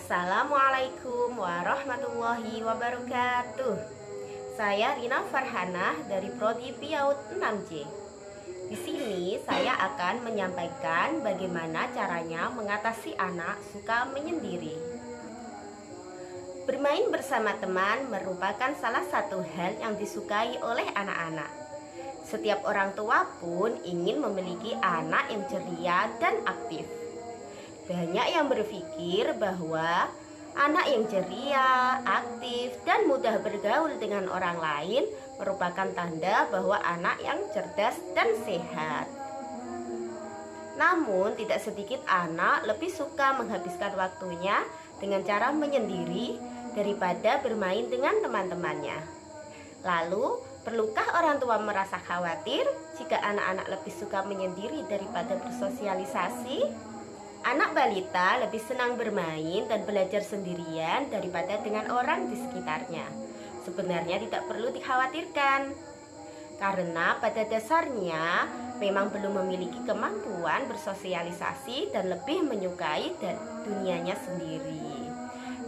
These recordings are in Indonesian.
Assalamualaikum warahmatullahi wabarakatuh. Saya Rina Farhanah dari Prodi PIAUD 6C. Di sini saya akan menyampaikan bagaimana caranya mengatasi anak suka menyendiri. Bermain bersama teman merupakan salah satu hal yang disukai oleh anak-anak. Setiap orang tua pun ingin memiliki anak yang ceria dan aktif. Banyak yang berpikir bahwa anak yang ceria, aktif, dan mudah bergaul dengan orang lain merupakan tanda bahwa anak yang cerdas dan sehat. Namun, tidak sedikit anak lebih suka menghabiskan waktunya dengan cara menyendiri daripada bermain dengan teman-temannya. Lalu, perlukah orang tua merasa khawatir jika anak-anak lebih suka menyendiri daripada bersosialisasi? Anak balita lebih senang bermain dan belajar sendirian daripada dengan orang di sekitarnya. Sebenarnya tidak perlu dikhawatirkan, karena pada dasarnya memang belum memiliki kemampuan bersosialisasi dan lebih menyukai dunianya sendiri.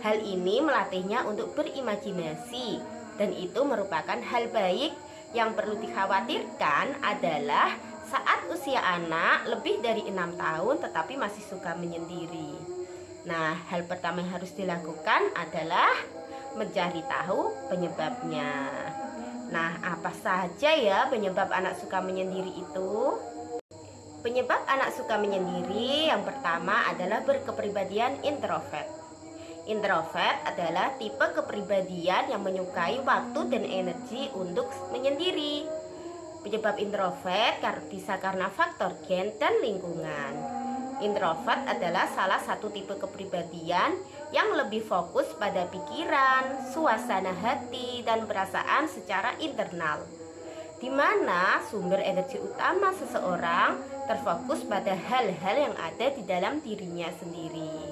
Hal ini melatihnya untuk berimajinasi, dan itu merupakan hal baik. Yang perlu dikhawatirkan adalah saat usia anak lebih dari 6 tahun tetapi masih suka menyendiri. Nah, hal pertama yang harus dilakukan adalah mencari tahu penyebabnya. Nah, apa saja ya penyebab anak suka menyendiri itu? Penyebab anak suka menyendiri yang pertama adalah berkepribadian introvert. Introvert adalah tipe kepribadian yang menyukai waktu dan energi untuk menyendiri. Penyebab introvert bisa karena faktor gen dan lingkungan. Introvert adalah salah satu tipe kepribadian yang lebih fokus pada pikiran, suasana hati, dan perasaan secara internal, di mana sumber energi utama seseorang terfokus pada hal-hal yang ada di dalam dirinya sendiri.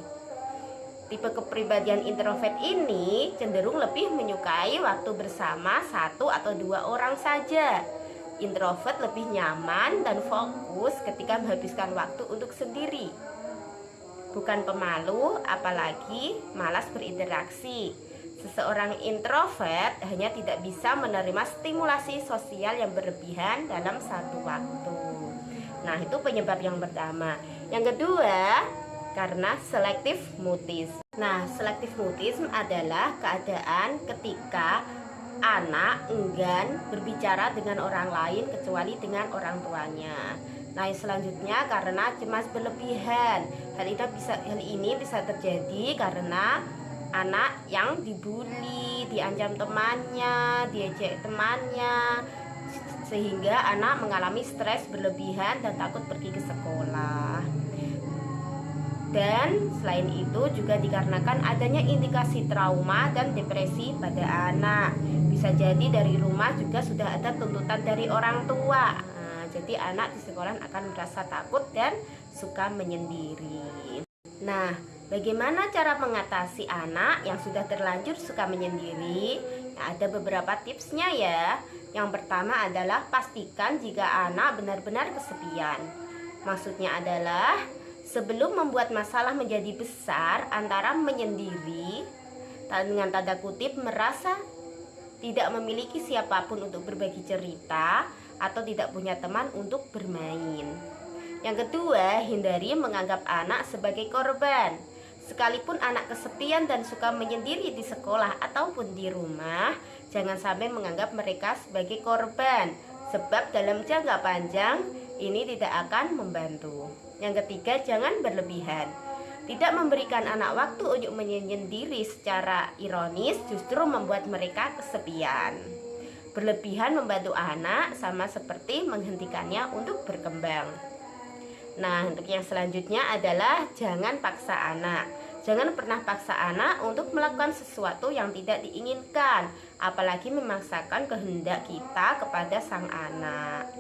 Tipe kepribadian introvert ini cenderung lebih menyukai waktu bersama satu atau dua orang saja. Introvert lebih nyaman dan fokus ketika menghabiskan waktu untuk sendiri. Bukan pemalu, apalagi malas berinteraksi. Seseorang introvert hanya tidak bisa menerima stimulasi sosial yang berlebihan dalam satu waktu. Nah, itu penyebab yang pertama. Yang kedua, karena selective mutism. Nah, selective mutism adalah keadaan ketika anak enggan berbicara dengan orang lain kecuali dengan orang tuanya. Nah, selanjutnya karena cemas berlebihan. Hal ini bisa terjadi karena anak yang dibully, diancam temannya, diejek temannya, sehingga anak mengalami stres berlebihan dan takut pergi ke sekolah. Dan selain itu juga dikarenakan adanya indikasi trauma dan depresi pada anak. Bisa jadi dari rumah juga sudah ada tuntutan dari orang tua. Nah, jadi anak di sekolah akan merasa takut dan suka menyendiri. Nah, bagaimana cara mengatasi anak yang sudah terlanjur suka menyendiri? Nah, ada beberapa tipsnya ya. Yang pertama adalah pastikan jika anak benar-benar kesepian. Maksudnya adalah sebelum membuat masalah menjadi besar antara menyendiri dengan tanda kutip merasa tidak memiliki siapapun untuk berbagi cerita atau tidak punya teman untuk bermain. Yang kedua, hindari menganggap anak sebagai korban. Sekalipun anak kesepian dan suka menyendiri di sekolah ataupun di rumah, jangan sampai menganggap mereka sebagai korban, sebab dalam jangka panjang ini tidak akan membantu. Yang ketiga, jangan berlebihan. Tidak memberikan anak waktu untuk menyendiri secara ironis justru membuat mereka kesepian. Berlebihan membantu anak sama seperti menghentikannya untuk berkembang. Nah, untuk yang selanjutnya adalah jangan paksa anak. Jangan pernah paksa anak untuk melakukan sesuatu yang tidak diinginkan, apalagi memaksakan kehendak kita kepada sang anak.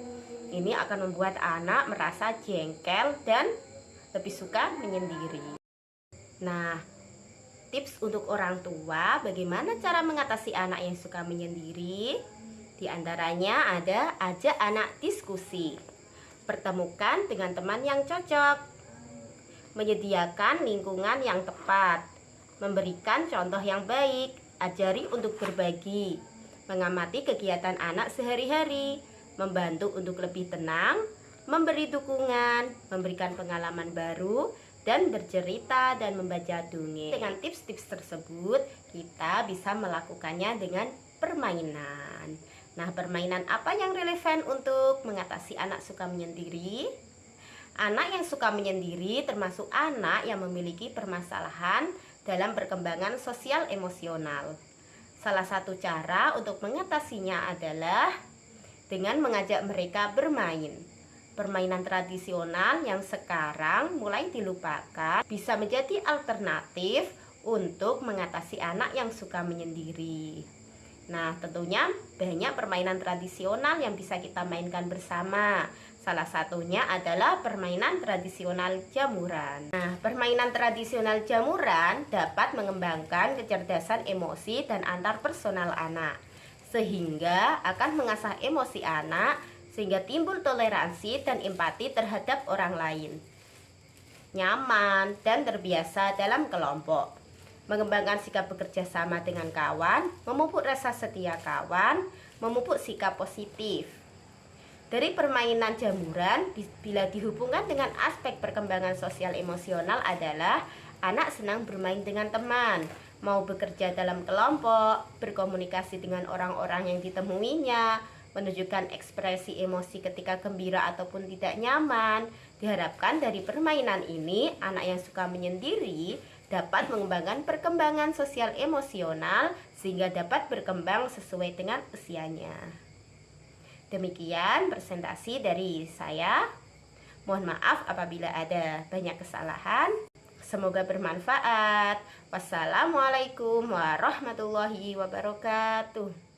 Ini akan membuat anak merasa jengkel dan lebih suka menyendiri. Nah, tips untuk orang tua bagaimana cara mengatasi anak yang suka menyendiri? Di antaranya ada ajak anak diskusi, pertemukan dengan teman yang cocok, menyediakan lingkungan yang tepat, memberikan contoh yang baik, ajari untuk berbagi, mengamati kegiatan anak sehari-hari, membantu untuk lebih tenang, memberi dukungan, memberikan pengalaman baru, dan bercerita dan membaca dongeng. Dengan tips-tips tersebut, kita bisa melakukannya dengan permainan. Nah, permainan apa yang relevan untuk mengatasi anak suka menyendiri? Anak yang suka menyendiri termasuk anak yang memiliki permasalahan dalam perkembangan sosial emosional. Salah satu cara untuk mengatasinya adalah dengan mengajak mereka bermain. Permainan tradisional yang sekarang mulai dilupakan bisa menjadi alternatif untuk mengatasi anak yang suka menyendiri. Nah, tentunya banyak permainan tradisional yang bisa kita mainkan bersama. Salah satunya adalah permainan tradisional jamuran. Nah, permainan tradisional jamuran dapat mengembangkan kecerdasan emosi dan antar personal anak, sehingga akan mengasah emosi anak, sehingga timbul toleransi dan empati terhadap orang lain, nyaman dan terbiasa dalam kelompok, mengembangkan sikap bekerja sama dengan kawan, memupuk rasa setia kawan, memupuk sikap positif. Dari permainan jamuran, bila dihubungkan dengan aspek perkembangan sosial emosional adalah anak senang bermain dengan teman, mau bekerja dalam kelompok, berkomunikasi dengan orang-orang yang ditemuinya, menunjukkan ekspresi emosi ketika gembira ataupun tidak nyaman. Diharapkan dari permainan ini, anak yang suka menyendiri dapat mengembangkan perkembangan sosial emosional sehingga dapat berkembang sesuai dengan usianya. Demikian presentasi dari saya. Mohon maaf apabila ada banyak kesalahan. Semoga bermanfaat. Wassalamualaikum warahmatullahi wabarakatuh.